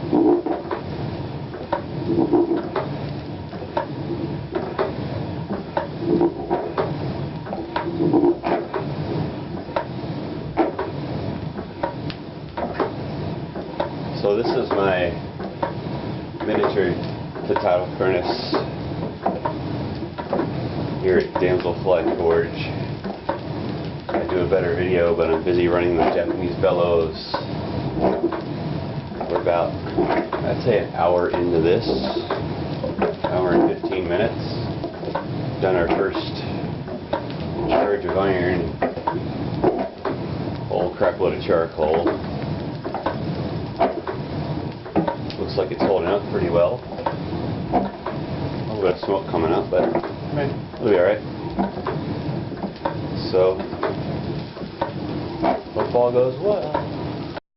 So this is my miniature Tatara Furnace here at Damselfly Gorge. I do a better video, but I'm busy running the Japanese bellows. We're about, I'd say, an hour into this, hour and 15 minutes. Done our first charge of iron, whole crap load of charcoal. Looks like it's holding up pretty well. A little bit of smoke coming up, but it'll be alright. So, hope all goes well.